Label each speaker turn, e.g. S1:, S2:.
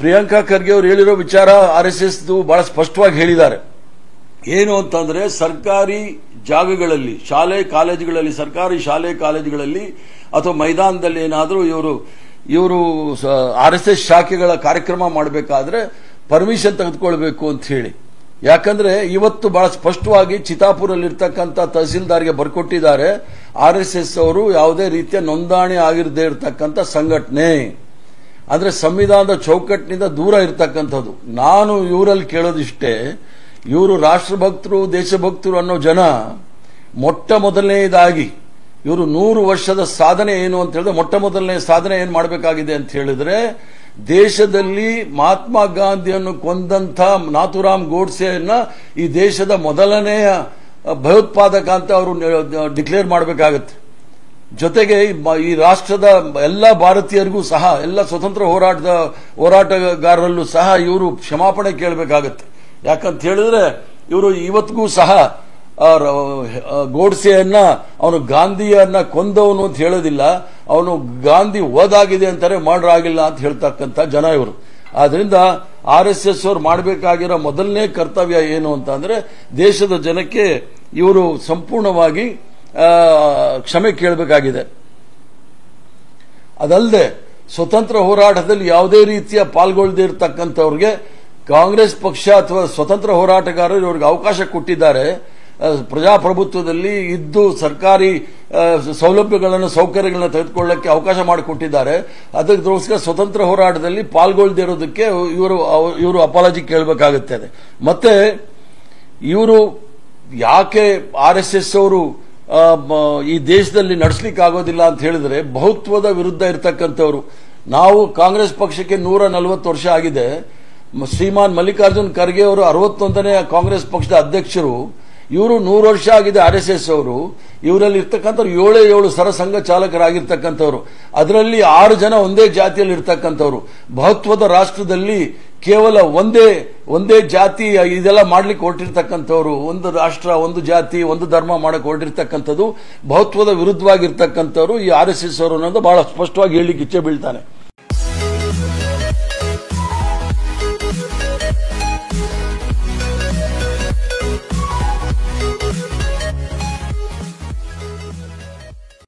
S1: ಪ್ರಿಯಾಂಕಾ ಖರ್ಗೆ ಅವರು ಹೇಳಿರೋ ವಿಚಾರ RSS ಬಹಳ ಸ್ಪಷ್ಟವಾಗಿ ಹೇಳಿದ್ದಾರೆ. ಏನು ಅಂತಂದ್ರೆ ಸರ್ಕಾರಿ ಜಾಗಗಳಲ್ಲಿ ಸರ್ಕಾರಿ ಶಾಲೆ ಕಾಲೇಜುಗಳಲ್ಲಿ ಅಥವಾ ಮೈದಾನದಲ್ಲಿ ಏನಾದರೂ ಇವರು RSS ಶಾಖೆಗಳ ಕಾರ್ಯಕ್ರಮ ಮಾಡಬೇಕಾದ್ರೆ ಪರ್ಮಿಷನ್ ತೆಗೆದುಕೊಳ್ಬೇಕು ಅಂತ ಹೇಳಿ. ಯಾಕಂದ್ರೆ ಇವತ್ತು ಬಹಳ ಸ್ಪಷ್ಟವಾಗಿ ಚಿತಾಪುರಲ್ಲಿರ್ತಕ್ಕಂಥ ತಹಸೀಲ್ದಾರ್ಗೆ ಬರ್ಕೊಟ್ಟಿದ್ದಾರೆ, RSS ಅವರು ಯಾವುದೇ ರೀತಿಯ ನೋಂದಣಿ ಆಗಿರದೇ ಇರತಕ್ಕಂಥ ಸಂಘಟನೆ, ಅಂದ್ರೆ ಸಂವಿಧಾನದ ಚೌಕಟ್ಟಿನಿಂದ ದೂರ ಇರತಕ್ಕಂಥದ್ದು. ನಾನು ಇವರಲ್ಲಿ ಕೇಳೋದಿಷ್ಟೇ, ಇವರು ರಾಷ್ಟ್ರಭಕ್ತರು ದೇಶಭಕ್ತರು ಅನ್ನೋ ಜನ ಮೊಟ್ಟ ಮೊದಲನೆಯದಾಗಿ ಇವರು 100 ವರ್ಷದ ಸಾಧನೆ ಏನು ಅಂತ ಹೇಳಿದ್ರೆ, ಮೊಟ್ಟ ಮೊದಲನೇ ಸಾಧನೆ ಏನು ಮಾಡಬೇಕಾಗಿದೆ ಅಂತ ಹೇಳಿದ್ರೆ, ದೇಶದಲ್ಲಿ ಮಹಾತ್ಮ ಗಾಂಧಿಯನ್ನು ಕೊಂದಂಥ ನಾಥುರಾಮ್ ಗೋಡ್ಸೆಯನ್ನ ಈ ದೇಶದ ಮೊದಲನೆಯ ಭಯೋತ್ಪಾದಕ ಅಂತ ಅವರು ಡಿಕ್ಲೇರ್ ಮಾಡಬೇಕಾಗತ್ತೆ. ಜೊತೆಗೆ ಈ ರಾಷ್ಟ್ರದ ಎಲ್ಲ ಭಾರತೀಯರಿಗೂ ಸಹ, ಎಲ್ಲ ಸ್ವತಂತ್ರ ಹೋರಾಟಗಾರರಲ್ಲೂ ಸಹ ಇವರು ಕ್ಷಮಾಪಣೆ ಕೇಳಬೇಕಾಗತ್ತೆ. ಯಾಕಂತ ಹೇಳಿದ್ರೆ ಇವರು ಇವತ್ತಿಗೂ ಸಹ ಗೋಡ್ಸೆಯನ್ನ ಅವನು ಗಾಂಧಿಯನ್ನ ಕೊಂದವನು ಅಂತ ಹೇಳೋದಿಲ್ಲ, ಅವನು ಗಾಂಧಿ ಓದಾಗಿದೆ ಅಂತಾರೆ, ಮರ್ಡರ್ ಆಗಿಲ್ಲ ಅಂತ ಹೇಳ್ತಕ್ಕಂಥ ಜನ ಇವರು. ಆದ್ರಿಂದ RSS ಅವರು ಮಾಡಬೇಕಾಗಿರೋ ಮೊದಲನೇ ಕರ್ತವ್ಯ ಏನು ಅಂತಂದ್ರೆ, ದೇಶದ ಜನಕ್ಕೆ ಇವರು ಸಂಪೂರ್ಣವಾಗಿ ಕ್ಷಮೆ ಕೇಳಬೇಕಾಗಿದೆ. ಅದಲ್ಲದೆ ಸ್ವತಂತ್ರ ಹೋರಾಟದಲ್ಲಿ ಯಾವುದೇ ರೀತಿಯ ಪಾಲ್ಗೊಳ್ಳದೇ ಇರತಕ್ಕಂಥವ್ರಿಗೆ ಕಾಂಗ್ರೆಸ್ ಪಕ್ಷ ಅಥವಾ ಸ್ವತಂತ್ರ ಹೋರಾಟಗಾರರು ಇವರಿಗೆ ಅವಕಾಶ ಕೊಟ್ಟಿದ್ದಾರೆ. ಪ್ರಜಾಪ್ರಭುತ್ವದಲ್ಲಿ ಇದ್ದು ಸರ್ಕಾರಿ ಸೌಲಭ್ಯಗಳನ್ನು ಸೌಕರ್ಯಗಳನ್ನು ತೆಗೆದುಕೊಳ್ಳಕ್ಕೆ ಅವಕಾಶ ಮಾಡಿಕೊಟ್ಟಿದ್ದಾರೆ. ಅದಕ್ಕೋಸ್ಕರ ಸ್ವತಂತ್ರ ಹೋರಾಟದಲ್ಲಿ ಪಾಲ್ಗೊಳ್ಳದೇ ಇರೋದಕ್ಕೆ ಇವರು ಅಪಾಲಜಿ ಕೇಳಬೇಕಾಗುತ್ತೆ. ಮತ್ತೆ ಇವರು ಯಾಕೆ RSS ಅವರು ಈ ದೇಶದಲ್ಲಿ ನಡೆಸಲಿಕ್ಕೆ ಆಗೋದಿಲ್ಲ ಅಂತ ಹೇಳಿದ್ರೆ, ಬಹುತ್ವದ ವಿರುದ್ಧ ಇರತಕ್ಕಂಥವ್ರು. ನಾವು ಕಾಂಗ್ರೆಸ್ ಪಕ್ಷಕ್ಕೆ 140 ವರ್ಷ ಆಗಿದೆ. ಶ್ರೀಮಾನ್ ಮಲ್ಲಿಕಾರ್ಜುನ್ ಖರ್ಗೆ ಅವರು 61ನೇ ಕಾಂಗ್ರೆಸ್ ಪಕ್ಷದ ಅಧ್ಯಕ್ಷರು. ಇವರು 100 ವರ್ಷ ಆಗಿದೆ RSS ಅವರು. ಇವರಲ್ಲಿ ಇರ್ತಕ್ಕಂಥವ್ರು 7 ಸರಸಂಘ ಚಾಲಕರಾಗಿರ್ತಕ್ಕಂಥವ್ರು. ಅದರಲ್ಲಿ 6 ಜನ ಒಂದೇ ಜಾತಿಯಲ್ಲಿ ಇರ್ತಕ್ಕಂಥವ್ರು. ಬಹುತ್ವದ ರಾಷ್ಟ್ರದಲ್ಲಿ ಕೇವಲ ಒಂದೇ ಜಾತಿ ಇದೆಲ್ಲ ಮಾಡ್ಲಿಕ್ಕೆ ಹೊರಟಿರ್ತಕ್ಕಂಥವ್ರು, ಒಂದು ರಾಷ್ಟ್ರ ಒಂದು ಜಾತಿ ಒಂದು ಧರ್ಮ ಮಾಡಕ್ಕೆ ಹೊರಟಿರ್ತಕ್ಕಂಥದ್ದು ಬಹುತ್ವದ ವಿರುದ್ಧವಾಗಿರ್ತಕ್ಕಂಥವ್ರು ಈ RSS ಅವರು ಅನ್ನೋದು ಬಹಳ ಸ್ಪಷ್ಟವಾಗಿ ಹೇಳಲಿಕ್ಕೆ ಇಚ್ಛೆ ಬೀಳ್ತಾನೆ.